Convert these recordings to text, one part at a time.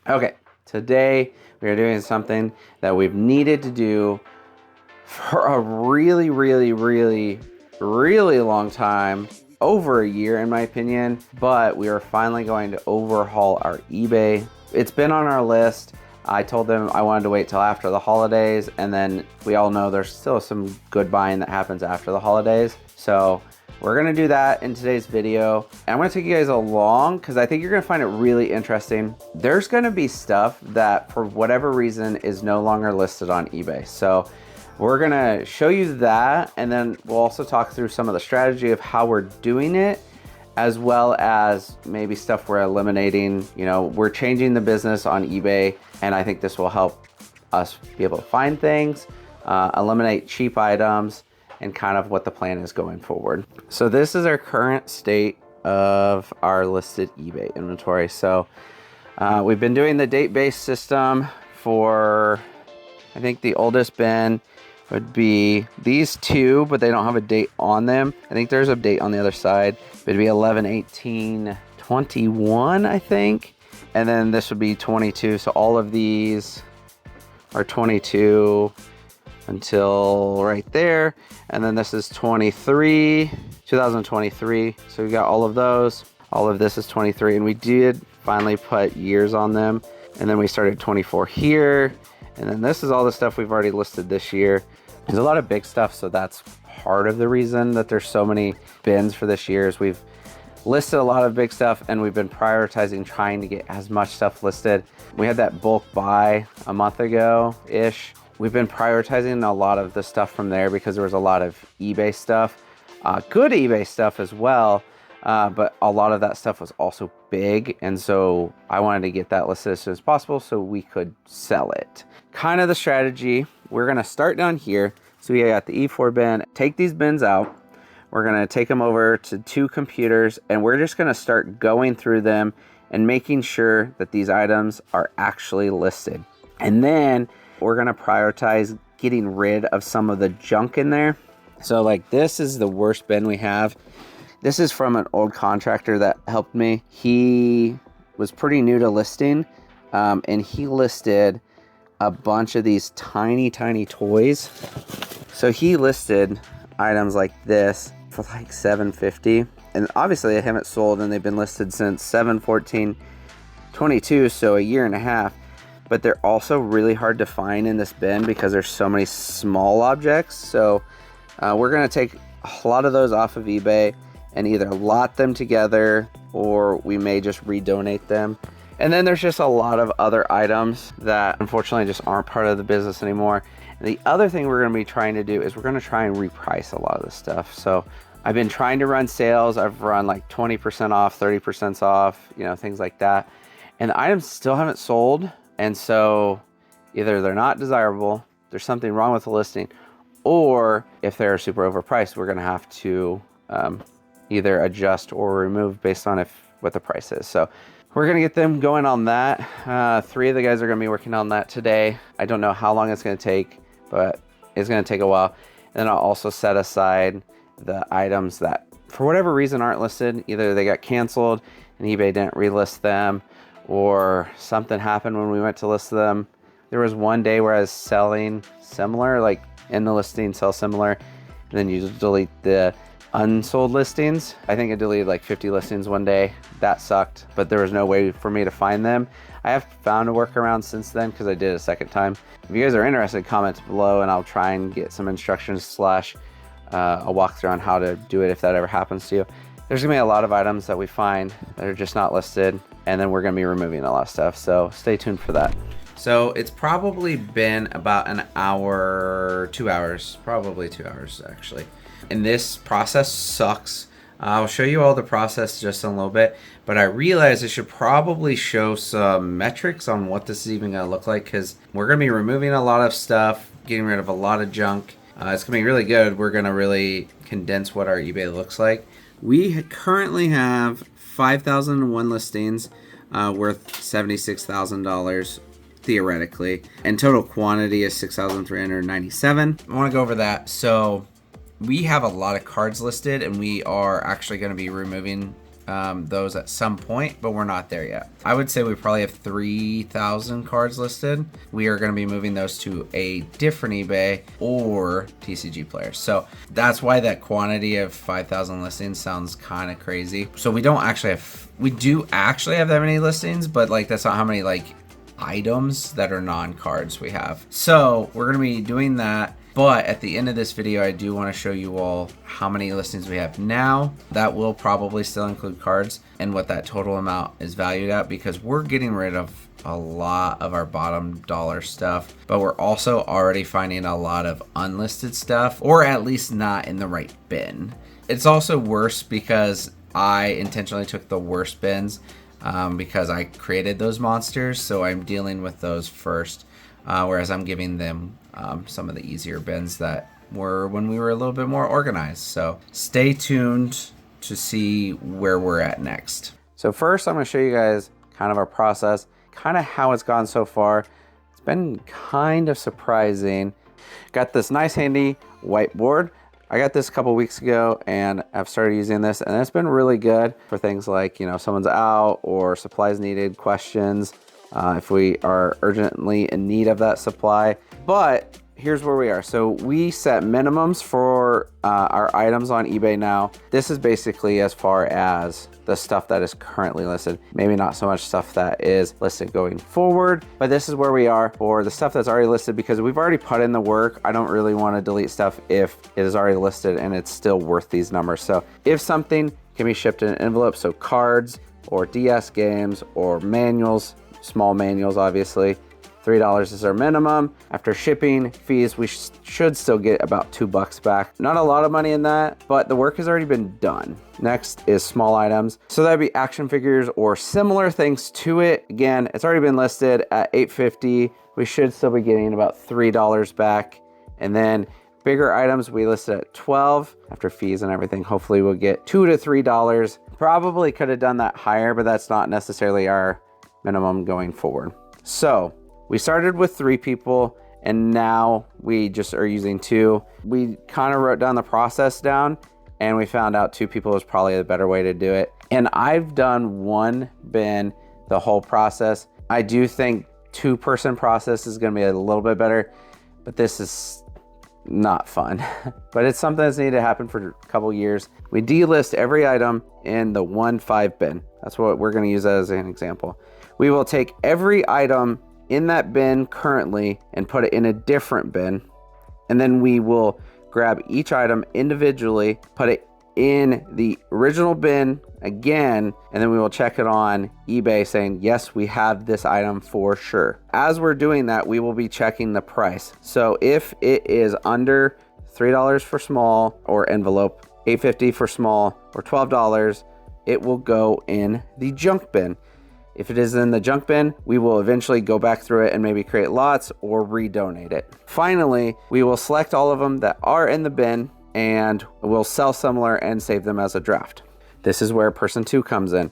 Okay, today we are doing something that we've needed to do for a really long time, over a year in my opinion, but we are finally going to overhaul our eBay. It's been on our list. I told them I wanted to wait till after the holidays, and then we all know there's still some good buying that happens after the holidays. So we're gonna do that in today's video. And I'm gonna take you guys along because I think you're gonna find it really interesting. There's gonna be stuff that for whatever reason is no longer listed on eBay. So we're gonna show you that, and then we'll also talk through some of the strategy of how we're doing it, as well as maybe stuff we're eliminating. You know, we're changing the business on eBay, and I think this will help us be able to find things, eliminate cheap items, and kind of what the plan is going forward. So this is our current state of our listed eBay inventory. So we've been doing the date-based system for, I think the oldest bin would be these two, but they don't have a date on them. I think there's a date on the other side. It'd be 11/18/21, I think. And then this would be 22. So all of these are 22 until right there. And then this is 2023. So we got all of those. All of this is 23, and we did finally put years on them. And then we started 24 here. And then this is all the stuff we've already listed this year. There's a lot of big stuff, so that's part of the reason that there's so many bins for this year is we've listed a lot of big stuff, and we've been prioritizing trying to get as much stuff listed. We had that bulk buy a month ago-ish. We've been prioritizing a lot of the stuff from there because there was a lot of eBay stuff, good eBay stuff as well, but a lot of that stuff was also big, and so I wanted to get that listed as soon as possible so we could sell it. Kind of the strategy, we're gonna start down here. So we got the E4 bin, take these bins out. We're gonna take them over to 2 computers, and we're just gonna start going through them and making sure that these items are actually listed. And then we're gonna prioritize getting rid of some of the junk in there. So like this is the worst bin we have. This is from an old contractor that helped me. He was pretty new to listing, and he listed a bunch of these tiny toys. So he listed items like this for like $750, and obviously they haven't sold, and they've been listed since 7/14/22, so a year and a half. But they're also really hard to find in this bin because there's so many small objects. So we're gonna take a lot of those off of eBay and either lot them together, or we may just redonate them. And then there's just a lot of other items that unfortunately just aren't part of the business anymore. And the other thing we're gonna be trying to do is we're gonna try and reprice a lot of this stuff. So I've been trying to run sales. I've run like 20% off, 30% off, you know, things like that. And the items still haven't sold. And so either they're not desirable, there's something wrong with the listing, or if they're super overpriced, we're gonna have to either adjust or remove based on what the price is. So we're gonna get them going on that. 3 of the guys are gonna be working on that today. I don't know how long it's gonna take, but it's gonna take a while. And then I'll also set aside the items that for whatever reason aren't listed. Either they got canceled and eBay didn't relist them, or something happened when we went to list them. There was one day where I was selling similar, like in the listing, sell similar, and then you just delete the unsold listings. I think I deleted like 50 listings one day. That sucked, but there was no way for me to find them. I have found a workaround since then because I did it a second time. If you guys are interested, comment below and I'll try and get some instructions / a walkthrough on how to do it if that ever happens to you. There's gonna be a lot of items that we find that are just not listed, and then we're gonna be removing a lot of stuff, so stay tuned for that. So it's probably been about an hour, 2 hours, probably 2 hours actually. And this process sucks. I'll show you all the process just in a little bit, but I realized I should probably show some metrics on what this is even gonna look like, because we're gonna be removing a lot of stuff, getting rid of a lot of junk. It's gonna be really good. We're gonna really condense what our eBay looks like. We currently have 5,001 listings worth $76,000 theoretically, and total quantity is 6,397. I want to go over that. So we have a lot of cards listed, and we are actually going to be removing those at some point, but we're not there yet. I would say we probably have 3,000 cards listed. We are going to be moving those to a different eBay or TCG Player. So that's why that quantity of 5,000 listings sounds kind of crazy. So we don't actually have, we do actually have that many listings, but like that's not how many like items that are non-cards we have. So we're going to be doing that. But at the end of this video, I do want to show you all how many listings we have now. That will probably still include cards and what that total amount is valued at, because we're getting rid of a lot of our bottom dollar stuff, but we're also already finding a lot of unlisted stuff, or at least not in the right bin. It's also worse because I intentionally took the worst bins because I created those monsters, so I'm dealing with those first, whereas I'm giving them some of the easier bins that were when we were a little bit more organized. So stay tuned to see where we're at next. So first I'm going to show you guys kind of our process, kind of how it's gone so far. It's been kind of surprising. Got this nice handy whiteboard. I got this a couple weeks ago and I've started using this, and it's been really good for things like, you know, someone's out or supplies needed, questions, if we are urgently in need of that supply. But here's where we are. So we set minimums for our items on eBay now. This is basically as far as the stuff that is currently listed. Maybe not so much stuff that is listed going forward, but this is where we are for the stuff that's already listed, because we've already put in the work. I don't really want to delete stuff if it is already listed and it's still worth these numbers. So if something can be shipped in an envelope, so cards or DS games or manuals, small manuals obviously, $3 is our minimum. After shipping fees, we should still get about $2 back. Not a lot of money in that, but the work has already been done. Next is small items. So that'd be action figures or similar things to it. Again, it's already been listed at $8.50. We should still be getting about $3 back. And then bigger items we listed at $12. After fees and everything, hopefully we'll get $2 to $3. Probably could have done that higher, but that's not necessarily our minimum going forward. So we started with 3 people and now we just are using 2. We kind of wrote down the process down and we found out 2 people is probably the better way to do it. And I've done 1 bin the whole process. I do think 2-person process is going to be a little bit better, but this is not fun. But it's something that's needed to happen for a couple years. We delist every item in the 1-5 bin. That's what we're going to use as an example. We will take every item in that bin currently and put it in a different bin, and then we will grab each item individually, put it in the original bin again, and then we will check it on eBay saying yes, we have this item for sure. As we're doing that, we will be checking the price. So if it is under $3 for small or envelope, $8.50 for small, or $12, it will go in the junk bin. If it is in the junk bin, we will eventually go back through it and maybe create lots or redonate it. Finally, we will select all of them that are in the bin and we'll sell similar and save them as a draft. This is where person 2 comes in.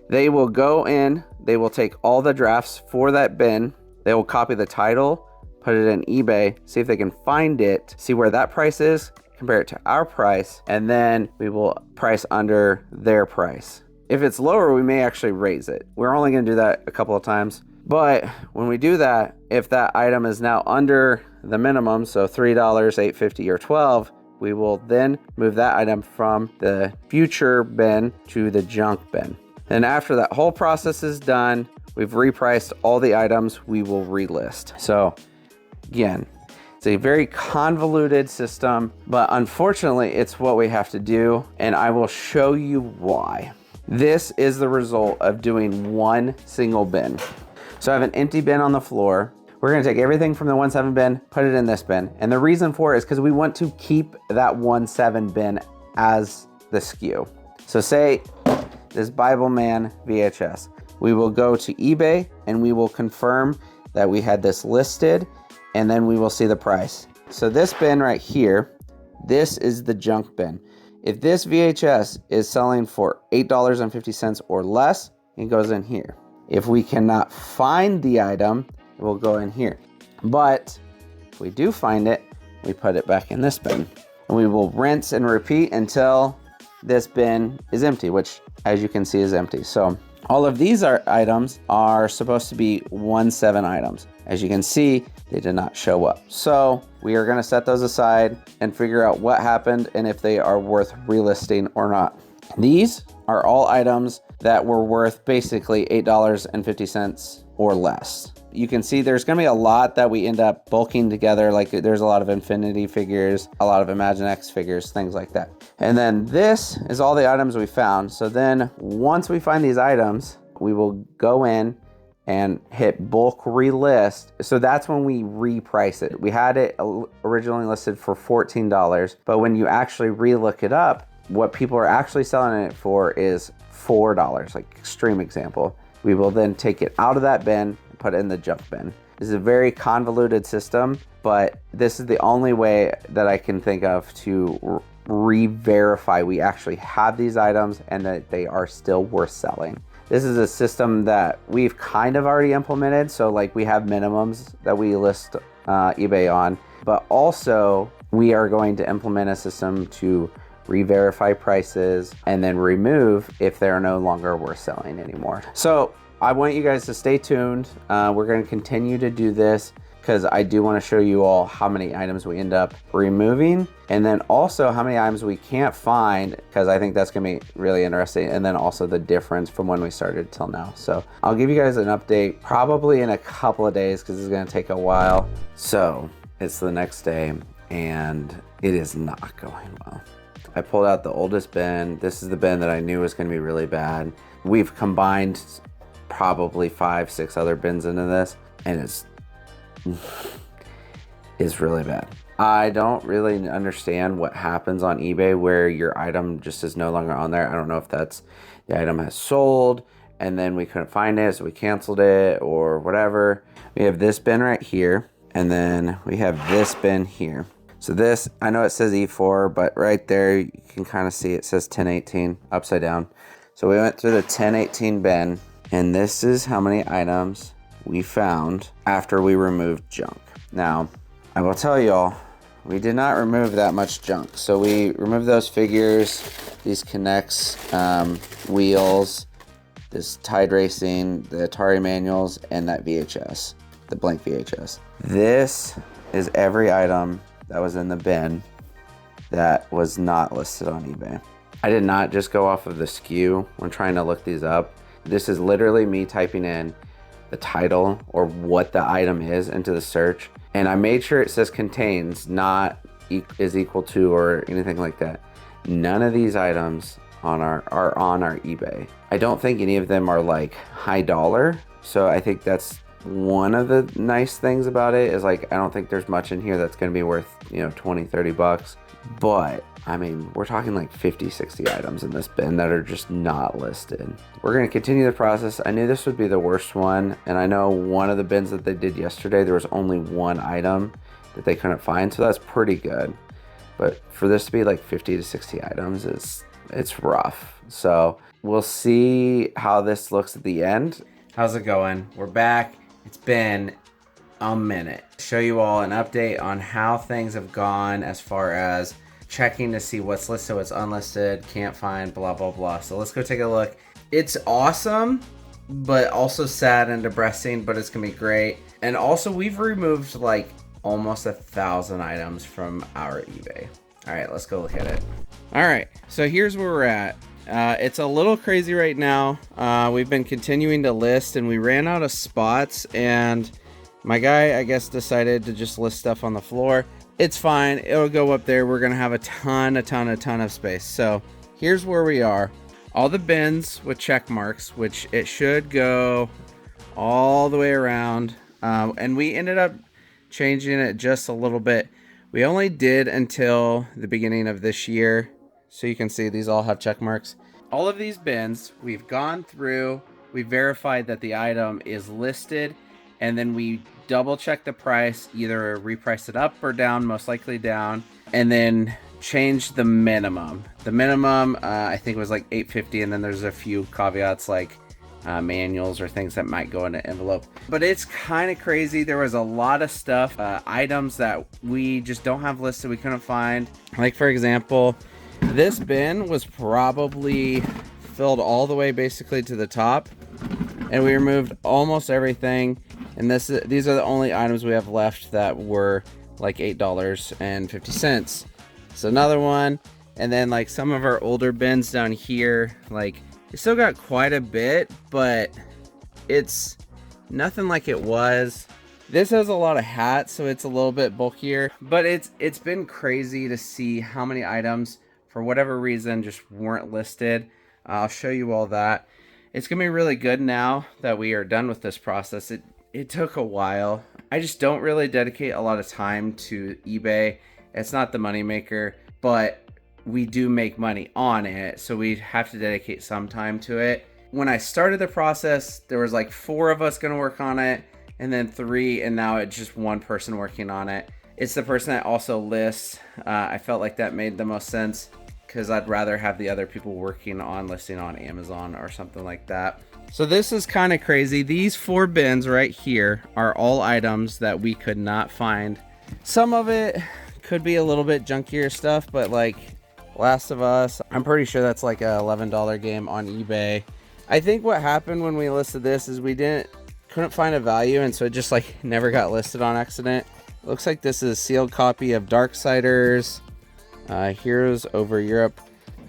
They will go in, they will take all the drafts for that bin, they will copy the title, put it in eBay, see if they can find it, see where that price is, compare it to our price, and then we will price under their price. If it's lower, we may actually raise it. We're only going to do that a couple of times. But when we do that, if that item is now under the minimum, so $3, $8.50, or $12, we will then move that item from the future bin to the junk bin. And after that whole process is done, we've repriced all the items, we will relist. So again, it's a very convoluted system, but unfortunately it's what we have to do, and I will show you why. This is the result of doing 1 single bin. So I have an empty bin on the floor. We're gonna take everything from the 1.7 bin, put it in this bin. And the reason for it is because we want to keep that 1.7 bin as the SKU. So say this Bible Man VHS. We will go to eBay and we will confirm that we had this listed, and then we will see the price. So this bin right here, this is the junk bin. If this VHS is selling for $8.50 or less, it goes in here. If we cannot find the item, it will go in here. But if we do find it, we put it back in this bin. And we will rinse and repeat until this bin is empty, which as you can see is empty. So all of these items are supposed to be 1.7 items. As you can see, they did not show up. So we are gonna set those aside and figure out what happened and if they are worth relisting or not. These are all items that were worth basically $8.50 or less. You can see there's gonna be a lot that we end up bulking together. Like there's a lot of Infinity figures, a lot of Imaginext figures, things like that. And then this is all the items we found. So then once we find these items, we will go in and hit bulk relist. So that's when we reprice it. We had it originally listed for $14, but when you actually relook it up, what people are actually selling it for is $4, like extreme example. We will then take it out of that bin and put it in the junk bin. This is a very convoluted system, but this is the only way that I can think of to re-verify we actually have these items and that they are still worth selling. This is a system that we've kind of already implemented. So like we have minimums that we list eBay on, but also we are going to implement a system to re-verify prices and then remove if they're no longer worth selling anymore. So I want you guys to stay tuned. We're going to continue to do this because I do want to show you all how many items we end up removing and then also how many items we can't find, because I think that's going to be really interesting, and then also the difference from when we started till now. So I'll give you guys an update probably in a couple of days because it's going to take a while. So it's the next day and it is not going well. I pulled out the oldest bin. This is the bin that I knew was going to be really bad. We've combined probably 5-6 other bins into this, and it's really bad. I don't really understand what happens on eBay where your item just is no longer on there. I don't know if that's the item has sold and then we couldn't find it, so we canceled it or whatever. We have this bin right here, and then we have this bin here. So this, I know it says E4, but right there you can kind of see it says 1018 upside down. So we went through the 1018 bin, and this is how many items we found after we removed junk. Now, I will tell y'all, we did not remove that much junk. So we removed those figures, these Connects, wheels, this Tide Racing, the Atari manuals, and that VHS, the blank VHS. This is every item that was in the bin that was not listed on eBay. I did not just go off of the SKU when trying to look these up. This is literally me typing in the title or what the item is into the search, and I made sure it says contains, not is equal to or anything like that. None of these items are on our eBay. I don't think any of them are like high dollar, so I think that's one of the nice things about it is like I don't think there's much in here that's going to be worth, you know, 20-30 bucks. But I mean, we're talking like 50-60 items in this bin that are just not listed. We're going to continue the process. I knew this would be the worst one, and I know one of the bins that they did yesterday there was only one item that they couldn't find, so that's pretty good. But for this to be like 50-60 items, it's rough. So we'll see how this looks at the end. How's it going? We're back. It's been a minute. Show you all an update on how things have gone as far as checking to see what's listed, what's unlisted, can't find, blah, blah, blah. So let's go take a look. It's awesome, but also sad and depressing, but it's gonna be great. And also we've removed like almost 1,000 items from our eBay. All right, let's go look at it. All right, so here's where we're at. It's a little crazy right now. We've been continuing to list and we ran out of spots, and my guy, I guess, decided to just list stuff on the floor. It's fine. It'll go up there. We're going to have a ton of space. So here's where we are. All the bins with check marks, which it should go all the way around. And we ended up changing it just a little bit. We only did until the beginning of this year. So you can see these all have check marks. All of these bins, we've gone through, we verified that the item is listed, and then we double check the price, either reprice it up or down, most likely down, and then change the minimum. The minimum, I think it was like $8.50, and then there's a few caveats like manuals or things that might go in an envelope. But it's kind of crazy. There was a lot of stuff, items that we just don't have listed, we couldn't find. Like for example, This bin was probably filled all the way basically to the top, and we removed almost everything. And these are the only items we have left that were like $8.50. So another one. And then like some of our older bins down here, like it still got quite a bit, but it's nothing like it was. This has a lot of hats, so it's a little bit bulkier, but it's been crazy to see how many items for whatever reason just weren't listed. I'll show you all that. It's gonna be really good now that we are done with this process. It took a while. I just don't really dedicate a lot of time to eBay. It's not the moneymaker, but we do make money on it, so we have to dedicate some time to it. When I started the process, there was like 4 of us gonna work on it, and then 3, and now it's just 1 person working on it. It's the person that also lists. I felt like that made the most sense because I'd rather have the other people working on listing on Amazon or something like that. So this is kind of crazy. These 4 bins right here are all items that we could not find. Some of it could be a little bit junkier stuff, but like Last of Us, I'm pretty sure that's like a $11 game on eBay. I think what happened when we listed this is we couldn't find a value, and so it just like never got listed on accident. Looks like this is a sealed copy of Darksiders, Heroes Over Europe.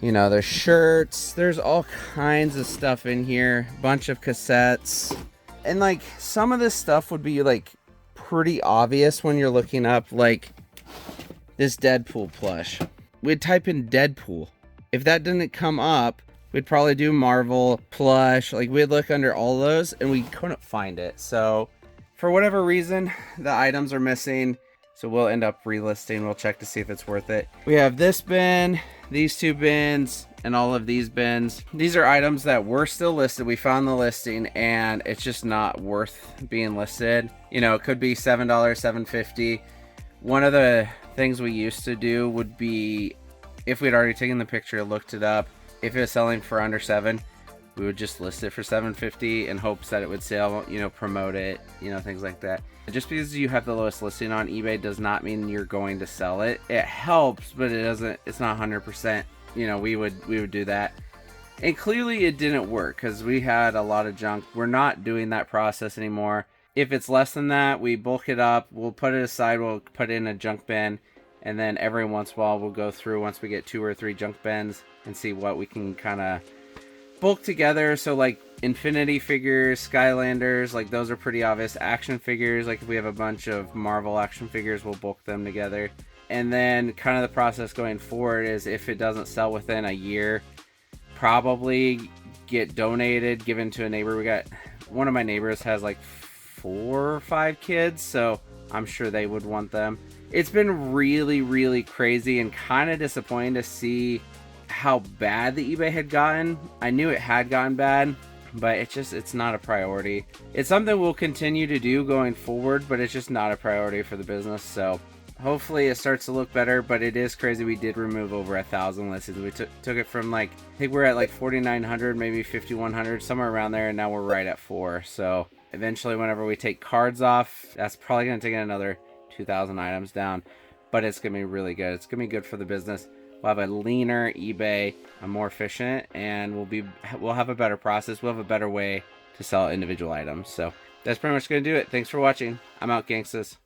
You know, there's shirts, there's all kinds of stuff in here, bunch of cassettes, and like some of this stuff would be like pretty obvious when you're looking up, like this Deadpool plush. We'd type in Deadpool. If that didn't come up, we'd probably do Marvel plush. Like we'd look under all those and we couldn't find it. So for whatever reason, the items are missing. So we'll end up relisting. We'll check to see if it's worth it. We have this bin, these 2 bins, and all of these bins. These are items that were still listed. We found the listing and it's just not worth being listed. You know, it could be $7, $7.50. One of the things we used to do would be, if we'd already taken the picture, looked it up, if it was selling for under 7, we would just list it for $7.50 in hopes that it would sell, you know, promote it, you know, things like that. Just because you have the lowest listing on eBay does not mean you're going to sell it. It helps, but it's not 100%. You know, we would do that. And clearly it didn't work because we had a lot of junk. We're not doing that process anymore. If it's less than that, we bulk it up, we'll put it aside, we'll put it in a junk bin, and then every once in a while we'll go through once we get 2 or 3 junk bins and see what we can kind of bulk together. So like Infinity figures, Skylanders, like those are pretty obvious. Action figures, like if we have a bunch of Marvel action figures, we'll bulk them together. And then kind of the process going forward is if it doesn't sell within a year, probably get donated, given to a neighbor. We got, one of my neighbors has like 4 or 5 kids, so I'm sure they would want them. It's been really, really crazy and kind of disappointing to see how bad the eBay had gotten. I knew it had gotten bad, but it's not a priority. It's something we'll continue to do going forward, but it's just not a priority for the business. So hopefully it starts to look better, but it is crazy. We did remove over 1,000 listings. We took it from like, I think we're at like 4,900, maybe 5,100, somewhere around there, and now we're right at 4. So eventually, whenever we take cards off, that's probably going to take another 2,000 items down, but it's going to be really good. It's going to be good for the business. We'll have a leaner eBay, a more efficient, and we'll have a better process. We'll have a better way to sell individual items. So that's pretty much going to do it. Thanks for watching. I'm out, gangstas.